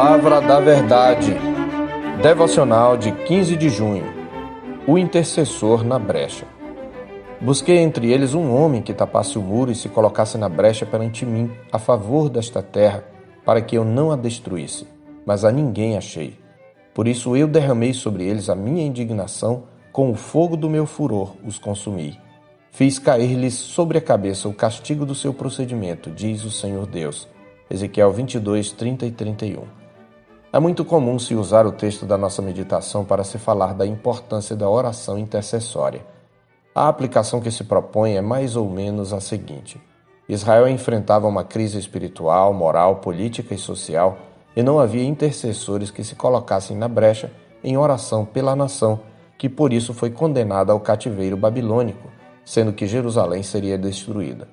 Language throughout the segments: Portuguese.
Palavra da Verdade, devocional de 15 de junho, o intercessor na brecha. Busquei entre eles um homem que tapasse o muro e se colocasse na brecha perante mim, a favor desta terra, para que eu não a destruísse, mas a ninguém achei. Por isso eu derramei sobre eles a minha indignação, com o fogo do meu furor os consumi. Fiz cair-lhes sobre a cabeça o castigo do seu procedimento, diz o Senhor Deus. Ezequiel 22, 30 e 31. É muito comum se usar o texto da nossa meditação para se falar da importância da oração intercessória. A aplicação que se propõe é mais ou menos a seguinte: Israel enfrentava uma crise espiritual, moral, política e social, e não havia intercessores que se colocassem na brecha em oração pela nação, que por isso foi condenada ao cativeiro babilônico, sendo que Jerusalém seria destruída.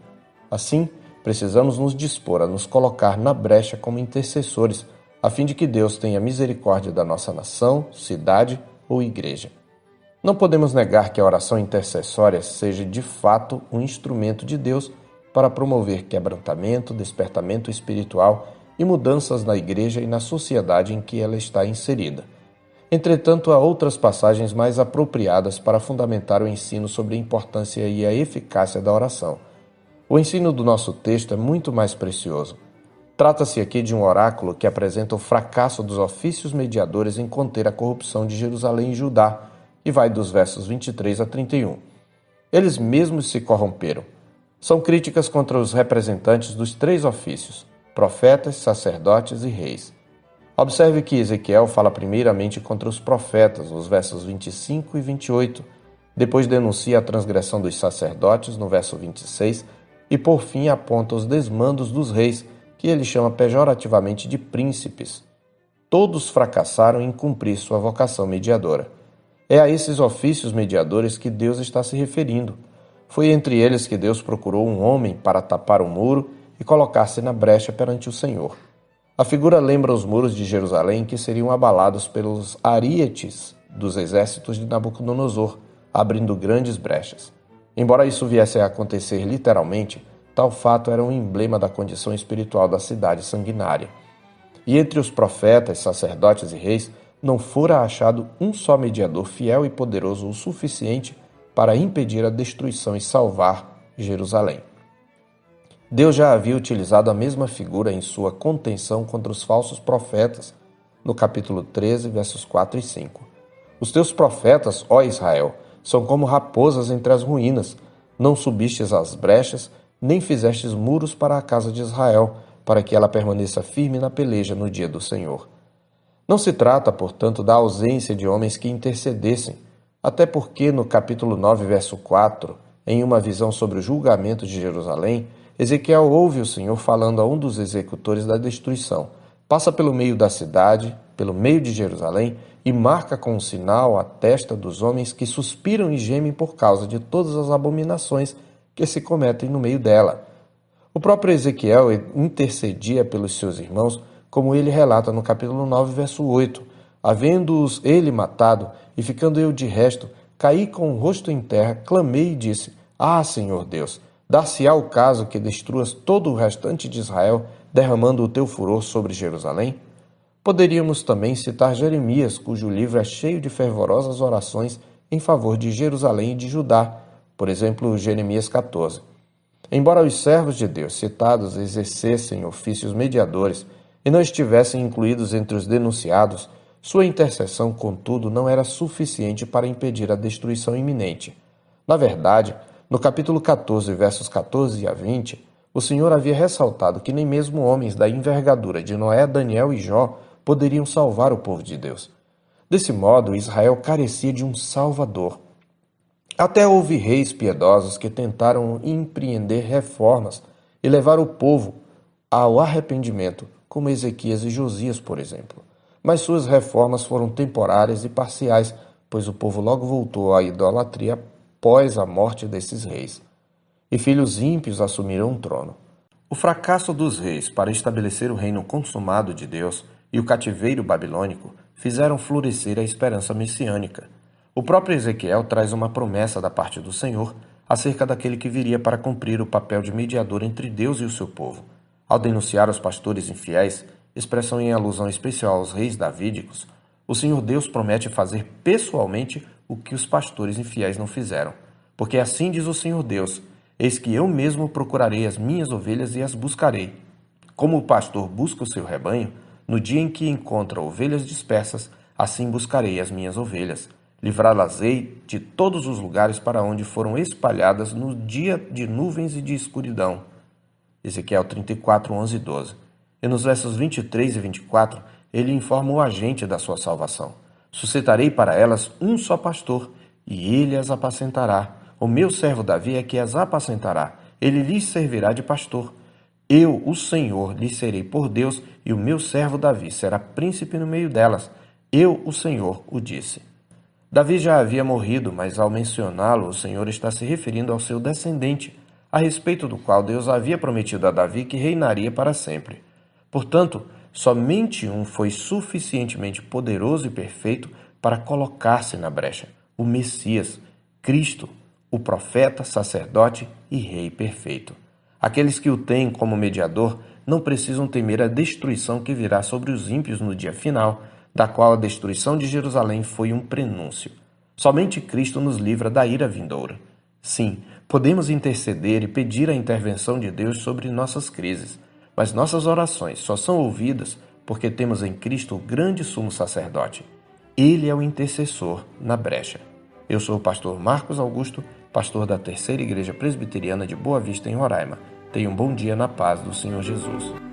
Assim, precisamos nos dispor a nos colocar na brecha como intercessores, a fim de que Deus tenha misericórdia da nossa nação, cidade ou igreja. Não podemos negar que a oração intercessória seja de fato um instrumento de Deus para promover quebrantamento, despertamento espiritual e mudanças na igreja e na sociedade em que ela está inserida. Entretanto, há outras passagens mais apropriadas para fundamentar o ensino sobre a importância e a eficácia da oração. O ensino do nosso texto é muito mais precioso. Trata-se aqui de um oráculo que apresenta o fracasso dos ofícios mediadores em conter a corrupção de Jerusalém e Judá, e vai dos versos 23 a 31. Eles mesmos se corromperam. São críticas contra os representantes dos três ofícios, profetas, sacerdotes e reis. Observe que Ezequiel fala primeiramente contra os profetas, os versos 25 e 28, depois denuncia a transgressão dos sacerdotes, no verso 26, e por fim aponta os desmandos dos reis, que ele chama pejorativamente de príncipes. Todos fracassaram em cumprir sua vocação mediadora. É a esses ofícios mediadores que Deus está se referindo. Foi entre eles que Deus procurou um homem para tapar o muro e colocar-se na brecha perante o Senhor. A figura lembra os muros de Jerusalém que seriam abalados pelos arietes dos exércitos de Nabucodonosor, abrindo grandes brechas. Embora isso viesse a acontecer literalmente, tal fato era um emblema da condição espiritual da cidade sanguinária. E entre os profetas, sacerdotes e reis, não fora achado um só mediador fiel e poderoso o suficiente para impedir a destruição e salvar Jerusalém. Deus já havia utilizado a mesma figura em sua contenção contra os falsos profetas, no capítulo 13, versos 4 e 5. Os teus profetas, ó Israel, são como raposas entre as ruínas. Não subistes às brechas, nem fizestes muros para a casa de Israel, para que ela permaneça firme na peleja no dia do Senhor. Não se trata, portanto, da ausência de homens que intercedessem, até porque no capítulo 9, verso 4, em uma visão sobre o julgamento de Jerusalém, Ezequiel ouve o Senhor falando a um dos executores da destruição. Passa pelo meio da cidade, pelo meio de Jerusalém, e marca com um sinal a testa dos homens que suspiram e gemem por causa de todas as abominações que se cometem no meio dela. O próprio Ezequiel intercedia pelos seus irmãos, como ele relata no capítulo 9, verso 8. Havendo-os ele matado, e ficando eu de resto, caí com o rosto em terra, clamei e disse: Ah, Senhor Deus, dar-se-á o caso que destruas todo o restante de Israel, derramando o teu furor sobre Jerusalém? Poderíamos também citar Jeremias, cujo livro é cheio de fervorosas orações em favor de Jerusalém e de Judá, por exemplo, Jeremias 14. Embora os servos de Deus citados exercessem ofícios mediadores e não estivessem incluídos entre os denunciados, sua intercessão, contudo, não era suficiente para impedir a destruição iminente. Na verdade, no capítulo 14, versos 14 a 20, o Senhor havia ressaltado que nem mesmo homens da envergadura de Noé, Daniel e Jó poderiam salvar o povo de Deus. Desse modo, Israel carecia de um Salvador. Até houve reis piedosos que tentaram empreender reformas e levar o povo ao arrependimento, como Ezequias e Josias, por exemplo. Mas suas reformas foram temporárias e parciais, pois o povo logo voltou à idolatria após a morte desses reis. E filhos ímpios assumiram o trono. O fracasso dos reis para estabelecer o reino consumado de Deus e o cativeiro babilônico fizeram florescer a esperança messiânica. O próprio Ezequiel traz uma promessa da parte do Senhor acerca daquele que viria para cumprir o papel de mediador entre Deus e o seu povo. Ao denunciar os pastores infiéis, expressão em alusão especial aos reis davídicos, o Senhor Deus promete fazer pessoalmente o que os pastores infiéis não fizeram. Porque assim diz o Senhor Deus: eis que eu mesmo procurarei as minhas ovelhas e as buscarei. Como o pastor busca o seu rebanho, no dia em que encontra ovelhas dispersas, assim buscarei as minhas ovelhas. Livrá-las-ei de todos os lugares para onde foram espalhadas no dia de nuvens e de escuridão. Ezequiel 34, 11 e 12. E nos versos 23 e 24, ele informa o agente da sua salvação. Suscitarei para elas um só pastor, e ele as apacentará. O meu servo Davi é que as apacentará. Ele lhes servirá de pastor. Eu, o Senhor, lhes serei por Deus, e o meu servo Davi será príncipe no meio delas. Eu, o Senhor, o disse. Davi já havia morrido, mas ao mencioná-lo, o Senhor está se referindo ao seu descendente, a respeito do qual Deus havia prometido a Davi que reinaria para sempre. Portanto, somente um foi suficientemente poderoso e perfeito para colocar-se na brecha: o Messias, Cristo, o profeta, sacerdote e rei perfeito. Aqueles que o têm como mediador não precisam temer a destruição que virá sobre os ímpios no dia final, da qual a destruição de Jerusalém foi um prenúncio. Somente Cristo nos livra da ira vindoura. Sim, podemos interceder e pedir a intervenção de Deus sobre nossas crises, mas nossas orações só são ouvidas porque temos em Cristo o grande sumo sacerdote. Ele é o intercessor na brecha. Eu sou o pastor Marcos Augusto, pastor da Terceira Igreja Presbiteriana de Boa Vista, em Roraima. Tenha um bom dia na paz do Senhor Jesus.